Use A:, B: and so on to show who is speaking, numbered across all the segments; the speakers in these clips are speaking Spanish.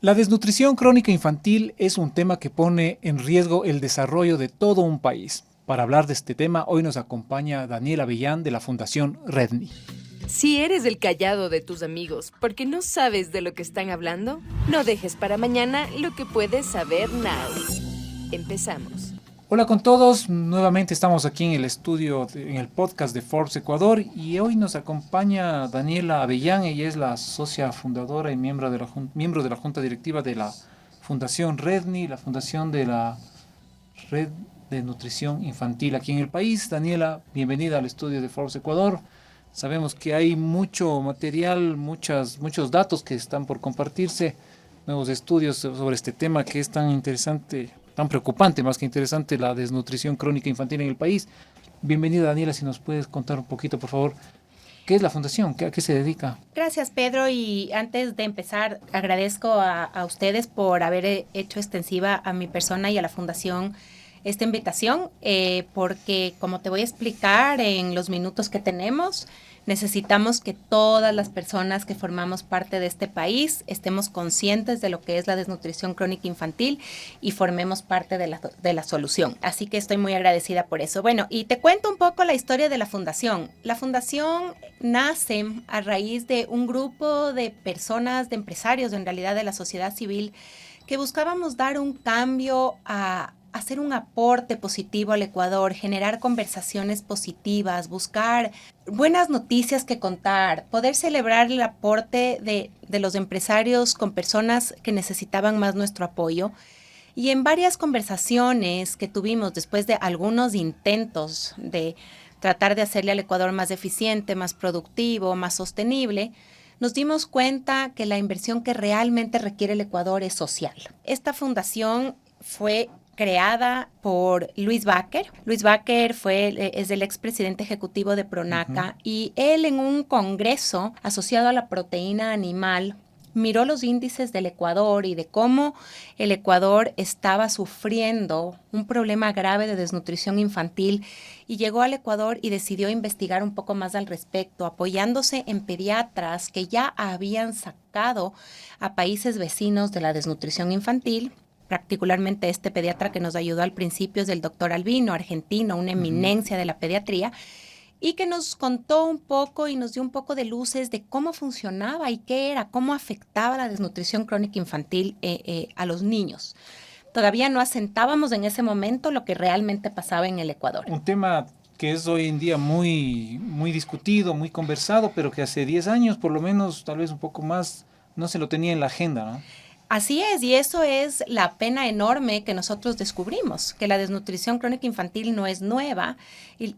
A: La desnutrición crónica infantil es un tema que pone en riesgo el desarrollo de todo un país. Para hablar de este tema, hoy nos acompaña Daniela Avellán de la Fundación Redni.
B: Si eres el callado de tus amigos porque no sabes de lo que están hablando, no dejes para mañana lo que puedes saber now. Empezamos.
A: Hola con todos, nuevamente estamos aquí en el estudio, en el podcast de Forbes Ecuador, y hoy nos acompaña Daniela Avellán. Ella es la socia fundadora y miembro de la junta directiva de la Fundación Redni, la fundación de la Red de Nutrición Infantil aquí en el país. Daniela, bienvenida al estudio de Forbes Ecuador. Sabemos que hay mucho material, muchos datos que están por compartirse, nuevos estudios sobre este tema que es tan interesante, tan preocupante más que interesante, la desnutrición crónica infantil en el país. Bienvenida, Daniela, si nos puedes contar un poquito, por favor, ¿qué es la fundación? ¿A qué se dedica?
C: Gracias, Pedro, y antes de empezar agradezco a ustedes por haber hecho extensiva a mi persona y a la fundación esta invitación, porque como te voy a explicar en los minutos que tenemos, necesitamos que todas las personas que formamos parte de este país estemos conscientes de lo que es la desnutrición crónica infantil y formemos parte de la solución. Así que estoy muy agradecida por eso. Bueno, y te cuento un poco la historia de la fundación. La fundación nace a raíz de un grupo de personas, de empresarios, en realidad de la sociedad civil, que buscábamos dar un cambio a hacer un aporte positivo al Ecuador, generar conversaciones positivas, buscar buenas noticias que contar, poder celebrar el aporte de los empresarios con personas que necesitaban más nuestro apoyo. Y en varias conversaciones que tuvimos después de algunos intentos de tratar de hacerle al Ecuador más eficiente, más productivo, más sostenible, nos dimos cuenta que la inversión que realmente requiere el Ecuador es social. Esta fundación fue creada por Luis Baker. Luis Baker es el expresidente ejecutivo de Pronaca, y él en un congreso asociado a la proteína animal miró los índices del Ecuador y de cómo el Ecuador estaba sufriendo un problema grave de desnutrición infantil, y llegó al Ecuador y decidió investigar un poco más al respecto, apoyándose en pediatras que ya habían sacado a países vecinos de la desnutrición infantil. Particularmente este pediatra que nos ayudó al principio es el doctor Albino, argentino, una eminencia de la pediatría, y que nos contó un poco y nos dio un poco de luces de cómo funcionaba y qué era, cómo afectaba la desnutrición crónica infantil a los niños. Todavía no asentábamos en ese momento lo que realmente pasaba en el Ecuador.
A: Un tema que es hoy en día muy discutido, muy conversado, pero que hace 10 años, por lo menos, tal vez un poco más, no se lo tenía en la agenda, ¿no?
C: Así es, y eso es la pena enorme que nosotros descubrimos, que la desnutrición crónica infantil no es nueva,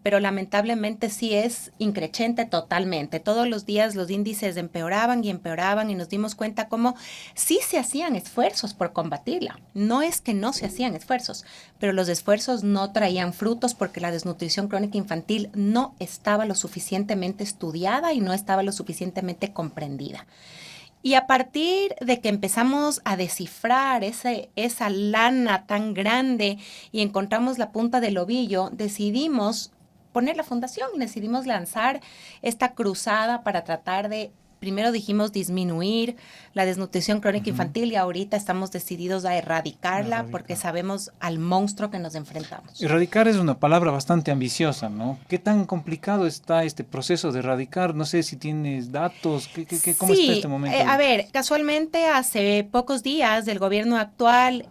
C: pero lamentablemente sí es increciente totalmente. Todos los días los índices empeoraban y nos dimos cuenta cómo sí se hacían esfuerzos por combatirla. No es que no se hacían esfuerzos, pero los esfuerzos no traían frutos porque la desnutrición crónica infantil no estaba lo suficientemente estudiada y no estaba lo suficientemente comprendida. Y a partir de que empezamos a descifrar esa lana tan grande y encontramos la punta del ovillo, decidimos poner la fundación, decidimos lanzar esta cruzada para tratar de, primero dijimos disminuir la desnutrición crónica infantil, y ahorita estamos decididos a erradicarla porque sabemos al monstruo que nos enfrentamos.
A: Erradicar es una palabra bastante ambiciosa, ¿no? ¿Qué tan complicado está este proceso de erradicar? No sé si tienes datos, ¿cómo está este momento?
C: A ver, casualmente hace pocos días el gobierno actual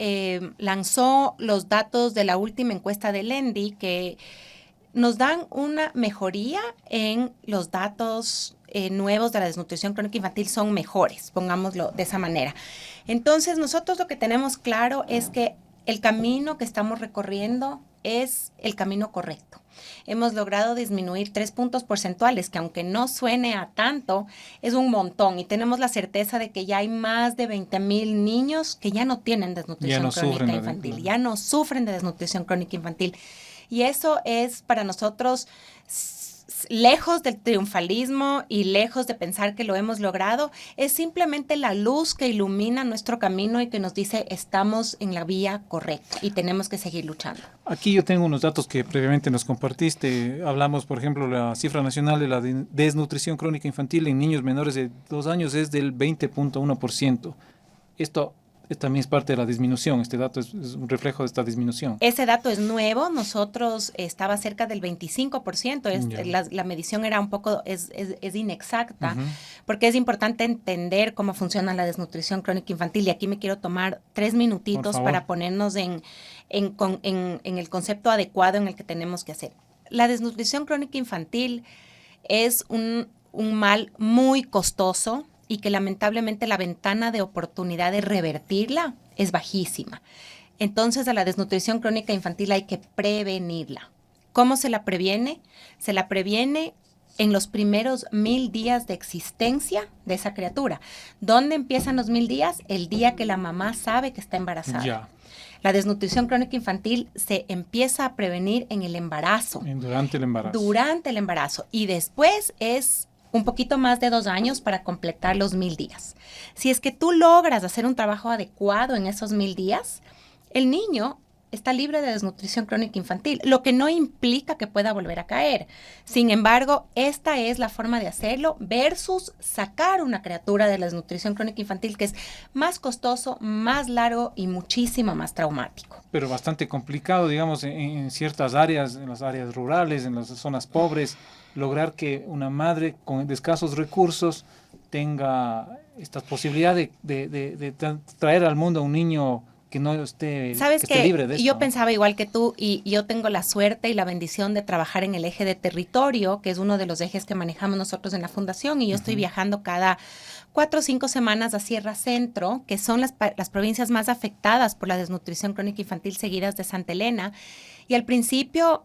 C: lanzó los datos de la última encuesta del ENDI que nos dan una mejoría en los datos nuevos de la desnutrición crónica infantil, son mejores, pongámoslo de esa manera. Entonces, nosotros lo que tenemos claro es que el camino que estamos recorriendo es el camino correcto. Hemos logrado disminuir 3 puntos porcentuales, que aunque no suene a tanto, es un montón, y tenemos la certeza de que ya hay más de 20,000 niños que ya no tienen desnutrición crónica infantil, ya no sufren de desnutrición crónica infantil. Y eso es para nosotros, lejos del triunfalismo y lejos de pensar que lo hemos logrado, es simplemente la luz que ilumina nuestro camino y que nos dice estamos en la vía correcta y tenemos que seguir luchando.
A: Aquí yo tengo unos datos que previamente nos compartiste. Hablamos, por ejemplo, la cifra nacional de la desnutrición crónica infantil en niños menores de 2 años es del 20.1%. Esto también es parte de la disminución. Este dato es un reflejo de esta disminución.
C: Ese dato es nuevo. Nosotros estaba cerca del 25%. La medición era un poco, es inexacta, porque es importante entender cómo funciona la desnutrición crónica infantil. Y aquí me quiero tomar 3 minutitos para ponernos en el concepto adecuado en el que tenemos que hacer. La desnutrición crónica infantil es un mal muy costoso y que lamentablemente la ventana de oportunidad de revertirla es bajísima. Entonces, a la desnutrición crónica infantil hay que prevenirla. ¿Cómo se la previene? Se la previene en los primeros 1000 días de existencia de esa criatura. ¿Dónde empiezan los 1000 días? El día que la mamá sabe que está embarazada.
A: Ya.
C: La desnutrición crónica infantil se empieza a prevenir en el embarazo.
A: Durante el embarazo.
C: Durante el embarazo. Y después es un poquito más de 2 años para completar los 1000 días. Si es que tú logras hacer un trabajo adecuado en esos 1000 días, el niño está libre de desnutrición crónica infantil, lo que no implica que pueda volver a caer. Sin embargo, esta es la forma de hacerlo versus sacar una criatura de la desnutrición crónica infantil, que es más costoso, más largo y muchísimo más traumático.
A: Pero bastante complicado, digamos, en ciertas áreas, en las áreas rurales, en las zonas pobres, lograr que una madre con escasos recursos tenga esta posibilidad de traer al mundo a un niño que no esté,
C: ¿sabes
A: que esté libre de esto?
C: Yo pensaba igual que tú y yo tengo la suerte y la bendición de trabajar en el eje de territorio, que es uno de los ejes que manejamos nosotros en la fundación, y yo estoy viajando cada 4 o 5 semanas a Sierra Centro, que son las provincias más afectadas por la desnutrición crónica infantil, seguidas de Santa Elena. Y al principio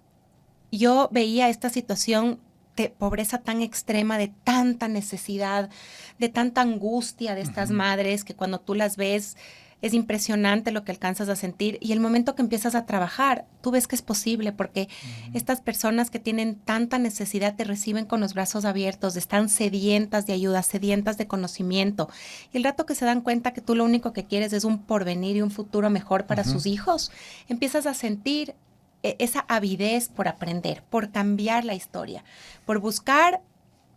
C: yo veía esta situación de pobreza tan extrema, de tanta necesidad, de tanta angustia de estas madres, que cuando tú las ves es impresionante lo que alcanzas a sentir, y el momento que empiezas a trabajar, tú ves que es posible, porque estas personas que tienen tanta necesidad te reciben con los brazos abiertos, están sedientas de ayuda, sedientas de conocimiento, y el rato que se dan cuenta que tú lo único que quieres es un porvenir y un futuro mejor para sus hijos, empiezas a sentir esa avidez por aprender, por cambiar la historia, por buscar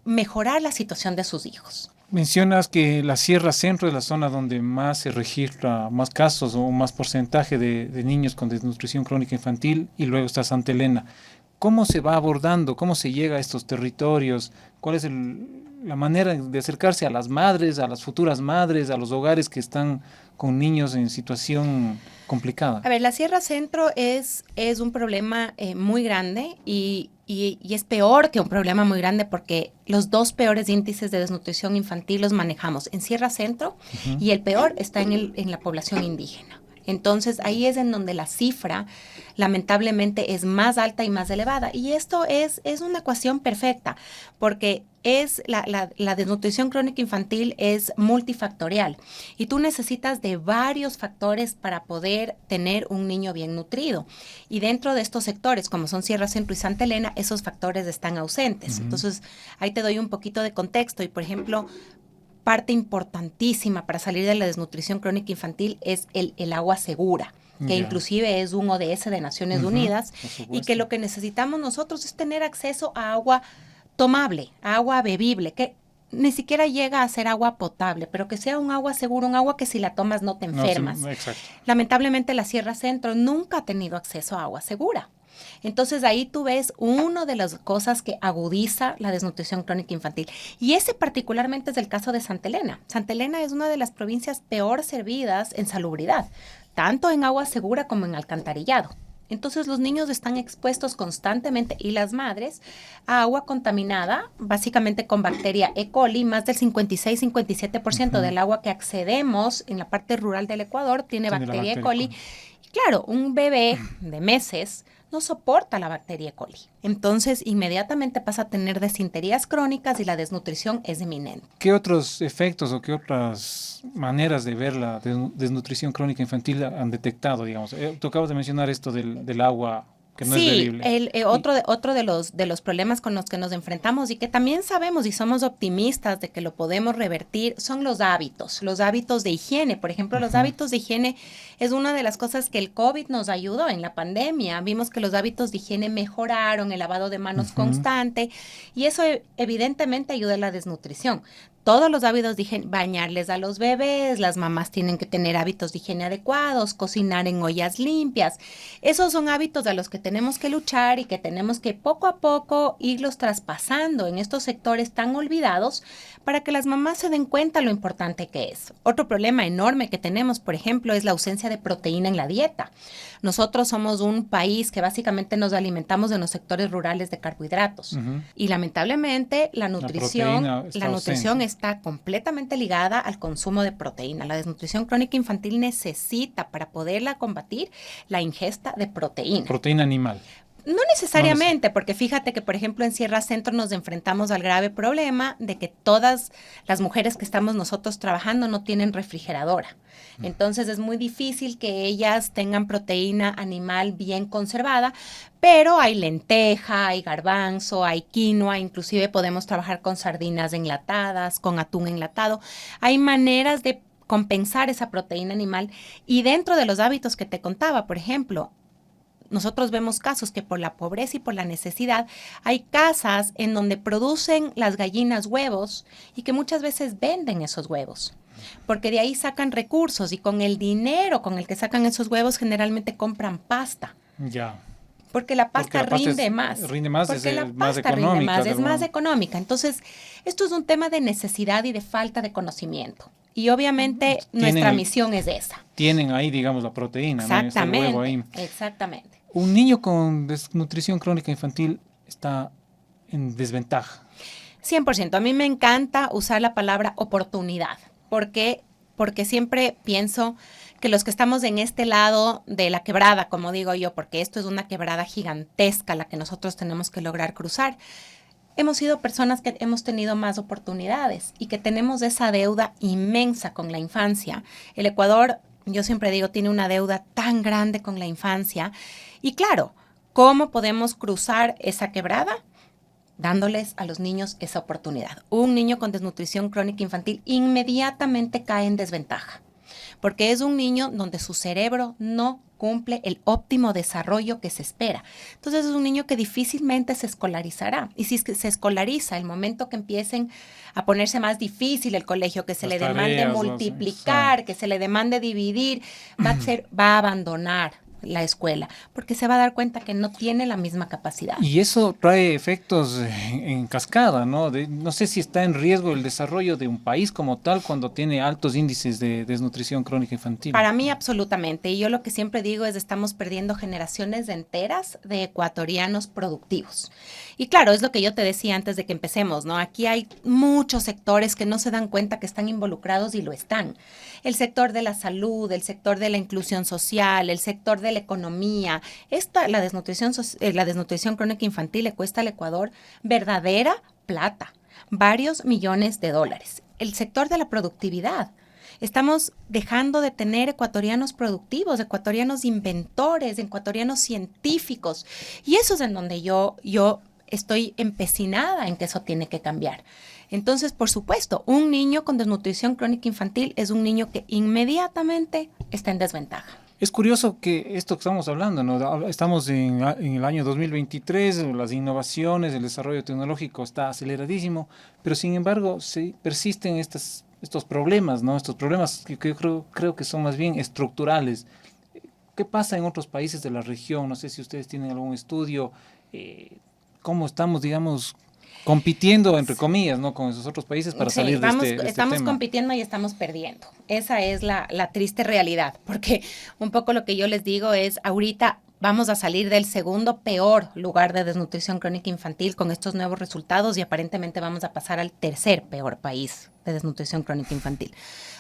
C: mejorar la situación de sus hijos.
A: Mencionas que la Sierra Centro es la zona donde más se registra más casos o más porcentaje de niños con desnutrición crónica infantil, y luego está Santa Elena. ¿Cómo se va abordando? ¿Cómo se llega a estos territorios? ¿Cuál es la manera de acercarse a las madres, a las futuras madres, a los hogares que están con niños en situación complicada?
C: A ver, la Sierra Centro es un problema muy grande y es peor que un problema muy grande, porque los 2 peores índices de desnutrición infantil los manejamos en Sierra Centro y el peor está en la población indígena. Entonces, ahí es en donde la cifra, lamentablemente, es más alta y más elevada. Y esto es una ecuación perfecta, porque la desnutrición crónica infantil es multifactorial. Y tú necesitas de varios factores para poder tener un niño bien nutrido. Y dentro de estos sectores, como son Sierra Centro y Santa Elena, esos factores están ausentes. Entonces, ahí te doy un poquito de contexto. Y, por ejemplo, parte importantísima para salir de la desnutrición crónica infantil es el agua segura, que inclusive es un ODS de Naciones Unidas, y que lo que necesitamos nosotros es tener acceso a agua tomable, a agua bebible, que ni siquiera llega a ser agua potable, pero que sea un agua segura, un agua que si la tomas no te enfermas.
A: No, exacto.
C: Lamentablemente la Sierra Centro nunca ha tenido acceso a agua segura. Entonces ahí tú ves una de las cosas que agudiza la desnutrición crónica infantil. Y ese particularmente es el caso de Santa Elena. Santa Elena es una de las provincias peor servidas en salubridad, tanto en agua segura como en alcantarillado. Entonces los niños están expuestos constantemente, y las madres, a agua contaminada, básicamente con bacteria E. coli. Más del 56-57% del agua que accedemos en la parte rural del Ecuador tiene bacteria E. coli. Y claro, un bebé de meses no soporta la bacteria E. coli. Entonces, inmediatamente pasa a tener desinterías crónicas y la desnutrición es inminente.
A: ¿Qué otros efectos o qué otras maneras de ver la desnutrición crónica infantil han detectado, digamos? Tú acabas de mencionar esto del agua que no es bebible.
C: Sí, otro de los problemas con los que nos enfrentamos y que también sabemos y somos optimistas de que lo podemos revertir son los hábitos de higiene. Por ejemplo, los hábitos de higiene es una de las cosas que el COVID nos ayudó en la pandemia. Vimos que los hábitos de higiene mejoraron, el lavado de manos constante, y eso evidentemente ayuda a la desnutrición. todos los hábitos de higiene, bañarles a los bebés, las mamás tienen que tener hábitos de higiene adecuados, cocinar en ollas limpias. Esos son hábitos a los que tenemos que luchar y que tenemos que poco a poco irlos traspasando en estos sectores tan olvidados para que las mamás se den cuenta lo importante que es. Otro problema enorme que tenemos, por ejemplo, es la ausencia de proteína en la dieta. Nosotros somos un país que básicamente nos alimentamos en los sectores rurales de carbohidratos. Y lamentablemente la nutrición está completamente ligada al consumo de proteína. La desnutrición crónica infantil necesita, para poderla combatir, la ingesta de proteína.
A: Proteína animal.
C: No necesariamente, porque fíjate que, por ejemplo, en Sierra Centro nos enfrentamos al grave problema de que todas las mujeres que estamos nosotros trabajando no tienen refrigeradora. Entonces es muy difícil que ellas tengan proteína animal bien conservada, pero hay lenteja, hay garbanzo, hay quinoa, inclusive podemos trabajar con sardinas enlatadas, con atún enlatado. Hay maneras de compensar esa proteína animal y dentro de los hábitos que te contaba, por ejemplo, nosotros vemos casos que por la pobreza y por la necesidad hay casas en donde producen las gallinas huevos y que muchas veces venden esos huevos, porque de ahí sacan recursos y con el dinero con el que sacan esos huevos generalmente compran pasta.
A: Ya.
C: Porque la pasta rinde más.
A: Rinde más,
C: porque la
A: más
C: pasta
A: económica.
C: Rinde más, es más económica. Entonces, esto es un tema de necesidad y de falta de conocimiento. Y obviamente nuestra misión es esa.
A: Tienen ahí, digamos, la proteína.
C: Exactamente,
A: ¿no? El huevo ahí.
C: Exactamente.
A: Un niño con desnutrición crónica infantil está en desventaja.
C: 100%. A mí me encanta usar la palabra oportunidad. ¿Por qué? Porque siempre pienso que los que estamos en este lado de la quebrada, como digo yo, porque esto es una quebrada gigantesca la que nosotros tenemos que lograr cruzar, hemos sido personas que hemos tenido más oportunidades y que tenemos esa deuda inmensa con la infancia. El Ecuador, yo siempre digo, tiene una deuda tan grande con la infancia. Y claro, ¿cómo podemos cruzar esa quebrada? Dándoles a los niños esa oportunidad. Un niño con desnutrición crónica infantil inmediatamente cae en desventaja, porque es un niño donde su cerebro no cumple el óptimo desarrollo que se espera. Entonces es un niño que difícilmente se escolarizará. Y si es que se escolariza, el momento que empiecen a ponerse más difícil el colegio, que se le demande multiplicar, que se le demande dividir, va a abandonar la escuela, porque se va a dar cuenta que no tiene la misma capacidad.
A: Y eso trae efectos en cascada, ¿no? No sé si está en riesgo el desarrollo de un país como tal cuando tiene altos índices de desnutrición crónica infantil.
C: Para mí, absolutamente. Y yo lo que siempre digo es estamos perdiendo generaciones enteras de ecuatorianos productivos. Y claro, es lo que yo te decía antes de que empecemos, ¿no? Aquí hay muchos sectores que no se dan cuenta que están involucrados y lo están. El sector de la salud, el sector de la inclusión social, el sector de la economía. La desnutrición crónica infantil le cuesta al Ecuador verdadera plata, varios millones de dólares. El sector de la productividad. Estamos dejando de tener ecuatorianos productivos, ecuatorianos inventores, ecuatorianos científicos. Y eso es en donde yo estoy empecinada en que eso tiene que cambiar. Entonces, por supuesto, un niño con desnutrición crónica infantil es un niño que inmediatamente está en desventaja.
A: Es curioso que esto que estamos hablando, ¿no? Estamos en el año 2023, las innovaciones, el desarrollo tecnológico está aceleradísimo, pero sin embargo persisten estos problemas, ¿no? Estos problemas que yo creo que son más bien estructurales. ¿Qué pasa en otros países de la región? No sé si ustedes tienen algún estudio, cómo estamos, digamos, compitiendo, entre comillas, ¿no? Con esos otros países para salir de este tema.
C: Estamos compitiendo y estamos perdiendo. Esa es la triste realidad, porque un poco lo que yo les digo es, ahorita vamos a salir del segundo peor lugar de desnutrición crónica infantil con estos nuevos resultados y aparentemente vamos a pasar al tercer peor país de desnutrición crónica infantil.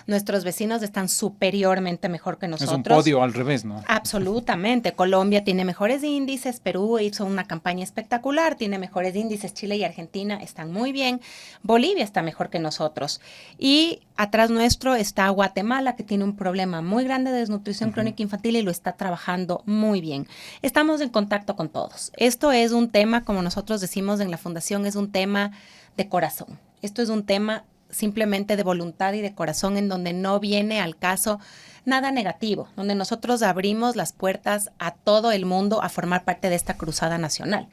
C: Nuestros vecinos están superiormente mejor que nosotros.
A: Es un podio al revés, ¿no?
C: Absolutamente. Colombia tiene mejores índices, Perú hizo una campaña espectacular, tiene mejores índices, Chile y Argentina están muy bien, Bolivia está mejor que nosotros. Y atrás nuestro está Guatemala, que tiene un problema muy grande de desnutrición crónica infantil y lo está trabajando muy bien. Estamos en contacto con todos. Esto es un tema, como nosotros decimos en la Fundación, es un tema de corazón. Esto es un tema simplemente de voluntad y de corazón, en donde no viene al caso nada negativo, donde nosotros abrimos las puertas a todo el mundo a formar parte de esta cruzada nacional,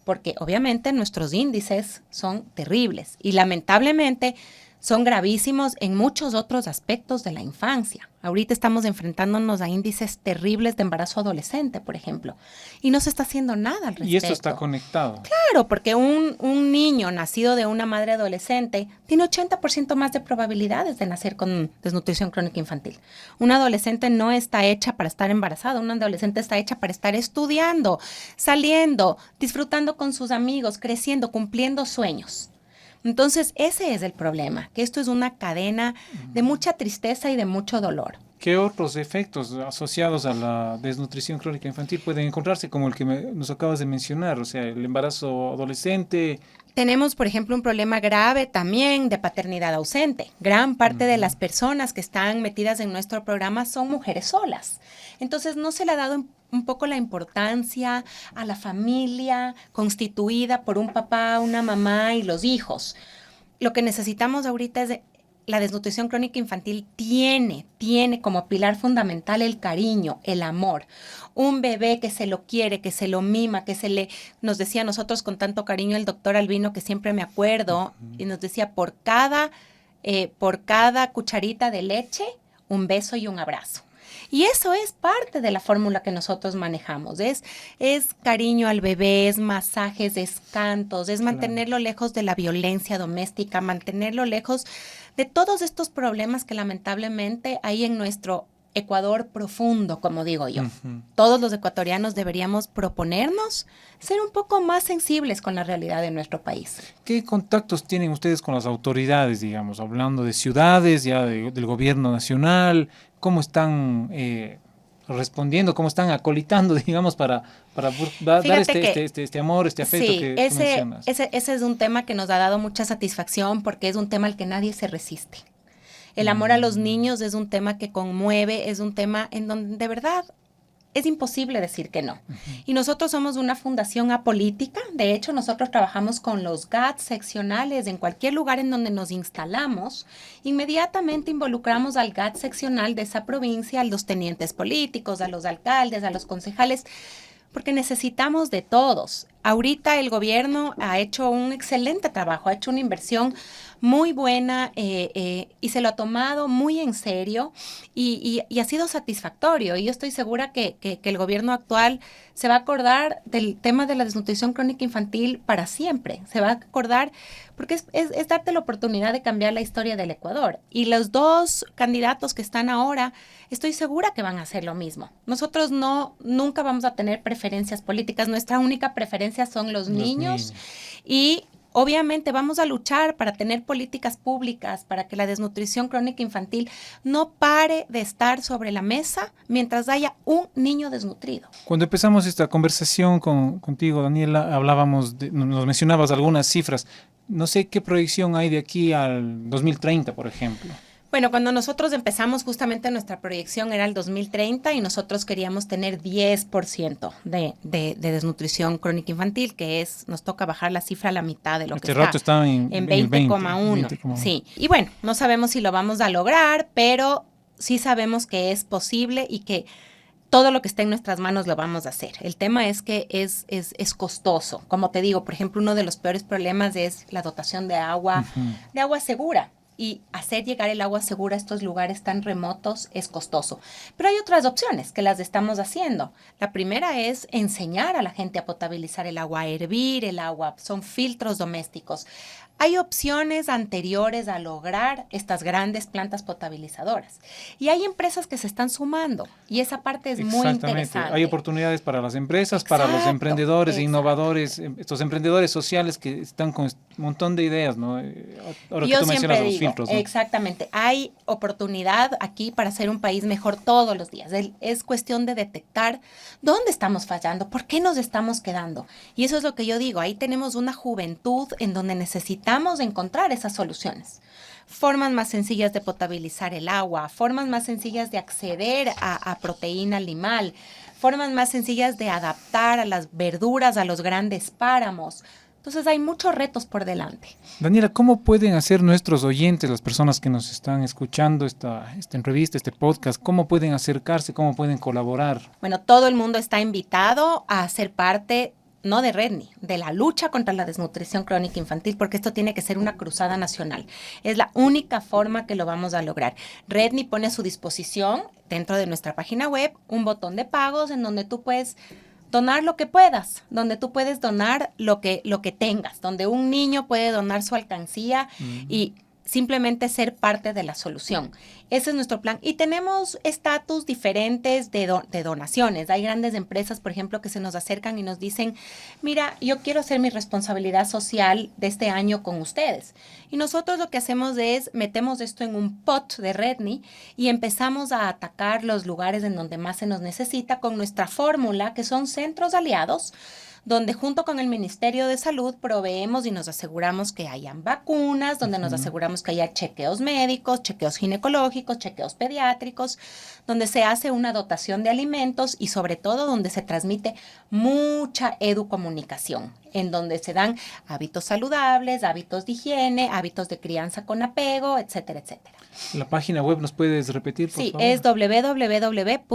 C: porque obviamente nuestros índices son terribles y lamentablemente son gravísimos en muchos otros aspectos de la infancia. Ahorita estamos enfrentándonos a índices terribles de embarazo adolescente, por ejemplo, y no se está haciendo nada al respecto.
A: Y esto está conectado.
C: Claro, porque un niño nacido de una madre adolescente tiene 80% más de probabilidades de nacer con desnutrición crónica infantil. Una adolescente no está hecha para estar embarazada, una adolescente está hecha para estar estudiando, saliendo, disfrutando con sus amigos, creciendo, cumpliendo sueños. Entonces, ese es el problema, que esto es una cadena de mucha tristeza y de mucho dolor.
A: ¿Qué otros efectos asociados a la desnutrición crónica infantil pueden encontrarse, como el que nos acabas de mencionar? O sea, el embarazo adolescente.
C: Tenemos, por ejemplo, un problema grave también de paternidad ausente. Gran parte de las personas que están metidas en nuestro programa son mujeres solas. Entonces, no se le ha dado un poco la importancia a la familia constituida por un papá, una mamá y los hijos. Lo que necesitamos ahorita es la desnutrición crónica infantil tiene como pilar fundamental el cariño, el amor. Un bebé que se lo quiere, que se lo mima, nos decía a nosotros con tanto cariño el doctor Albino, que siempre me acuerdo, y nos decía por cada cucharita de leche, un beso y un abrazo. Y eso es parte de la fórmula que nosotros manejamos. Es cariño al bebé, es masajes, es cantos, es mantenerlo lejos de la violencia doméstica, mantenerlo lejos de todos estos problemas que lamentablemente hay en nuestro Ecuador profundo, como digo yo. Todos los ecuatorianos deberíamos proponernos ser un poco más sensibles con la realidad de nuestro país.
A: ¿Qué contactos tienen ustedes con las autoridades, digamos, hablando de ciudades, ya del gobierno nacional? ¿Cómo están respondiendo, cómo están acolitando, digamos, para dar este amor, este afecto que tú mencionas?
C: Ese es un tema que nos ha dado mucha satisfacción porque es un tema al que nadie se resiste. El amor a los niños es un tema que conmueve, es un tema en donde de verdad es imposible decir que no. Y nosotros somos una fundación apolítica. De hecho, nosotros trabajamos con los GAT seccionales en cualquier lugar en donde nos instalamos. Inmediatamente involucramos al GAT seccional de esa provincia, a los tenientes políticos, a los alcaldes, a los concejales, porque necesitamos de todos. Ahorita el gobierno ha hecho un excelente trabajo, ha hecho una inversión muy buena y se lo ha tomado muy en serio y ha sido satisfactorio. Y yo estoy segura que el gobierno actual se va a acordar del tema de la desnutrición crónica infantil para siempre. Se va a acordar porque es darte la oportunidad de cambiar la historia del Ecuador. Y los dos candidatos que están ahora, estoy segura que van a hacer lo mismo. Nosotros nunca vamos a tener preferencias políticas. Nuestra única preferencia son los niños. Y obviamente vamos a luchar para tener políticas públicas, para que la desnutrición crónica infantil no pare de estar sobre la mesa mientras haya un niño desnutrido.
A: Cuando empezamos esta conversación contigo, Daniela, nos mencionabas algunas cifras. No sé qué proyección hay de aquí al 2030, por ejemplo.
C: Bueno, cuando nosotros empezamos, justamente nuestra proyección era el 2030 y nosotros queríamos tener 10% de desnutrición crónica infantil, que nos toca bajar la cifra a la mitad de lo que
A: rato está en
C: 20,1. Sí, y bueno, no sabemos si lo vamos a lograr, pero sí sabemos que es posible y que todo lo que está en nuestras manos lo vamos a hacer. El tema es que es costoso. Como te digo, por ejemplo, uno de los peores problemas es la dotación de agua segura. Y hacer llegar el agua segura a estos lugares tan remotos es costoso. Pero hay otras opciones que las estamos haciendo. La primera es enseñar a la gente a potabilizar el agua, a hervir el agua. Son filtros domésticos. Hay opciones anteriores a lograr estas grandes plantas potabilizadoras. Y hay empresas que se están sumando. Y esa parte es muy interesante.
A: Hay oportunidades para las empresas, para los emprendedores, innovadores, estos emprendedores sociales que están con un montón de ideas, ¿no? Ahora que tú mencionas los filtros, ¿no?
C: Exactamente. Hay oportunidad aquí para hacer un país mejor todos los días. Es cuestión de detectar dónde estamos fallando, por qué nos estamos quedando. Y eso es lo que yo digo. Ahí tenemos una juventud en donde necesitamos encontrar esas soluciones. Formas más sencillas de potabilizar el agua, formas más sencillas de acceder a proteína animal, formas más sencillas de adaptar a las verduras a los grandes páramos. Entonces hay muchos retos por delante.
A: Daniela, ¿cómo pueden hacer nuestros oyentes, las personas que nos están escuchando esta entrevista, este podcast, cómo pueden acercarse, cómo pueden colaborar?
C: Bueno, todo el mundo está invitado a ser parte no de Redni, de la lucha contra la desnutrición crónica infantil, porque esto tiene que ser una cruzada nacional. Es la única forma que lo vamos a lograr. Redni pone a su disposición, dentro de nuestra página web, un botón de pagos en donde tú puedes donar lo que puedas, donde tú puedes donar lo que tengas, donde un niño puede donar su alcancía y simplemente ser parte de la solución. Ese es nuestro plan. Y tenemos estatus diferentes de donaciones. Hay grandes empresas, por ejemplo, que se nos acercan y nos dicen, mira, yo quiero hacer mi responsabilidad social de este año con ustedes. Y nosotros lo que hacemos es, metemos esto en un pot de Redni y empezamos a atacar los lugares en donde más se nos necesita con nuestra fórmula, que son centros aliados, donde junto con el Ministerio de Salud proveemos y nos aseguramos que hayan vacunas, donde nos aseguramos que haya chequeos médicos, chequeos ginecológicos, chequeos pediátricos, donde se hace una dotación de alimentos y sobre todo donde se transmite mucha educomunicación, en donde se dan hábitos saludables, hábitos de higiene, hábitos de crianza con apego, etcétera, etcétera.
A: ¿La página web nos puedes repetir, por favor?
C: Sí, es www.redni.org.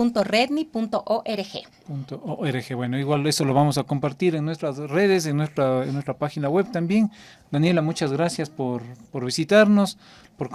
A: Bueno, igual eso lo vamos a compartir en nuestras redes, en nuestra página web también. Daniela, muchas gracias por visitarnos, por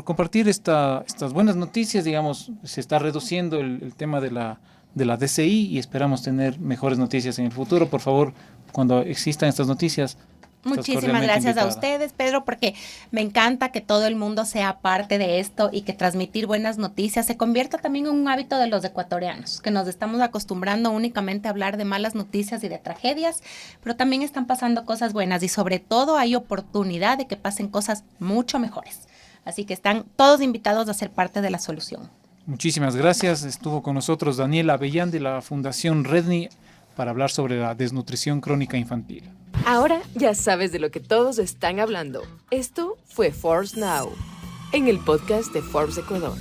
A: compartir estas buenas noticias. Digamos, se está reduciendo el tema de la DCI y esperamos tener mejores noticias en el futuro. Por favor, cuando existan estas noticias,
C: muchísimas gracias a ustedes, Pedro, porque me encanta que todo el mundo sea parte de esto y que transmitir buenas noticias se convierta también en un hábito de los ecuatorianos, que nos estamos acostumbrando únicamente a hablar de malas noticias y de tragedias, pero también están pasando cosas buenas y sobre todo hay oportunidad de que pasen cosas mucho mejores. Así que están todos invitados a ser parte de la solución.
A: Muchísimas gracias. Estuvo con nosotros Daniela Avellán de la Fundación Redni para hablar sobre la desnutrición crónica infantil.
B: Ahora ya sabes de lo que todos están hablando. Esto fue Forbes Now, en el podcast de Forbes Ecuador.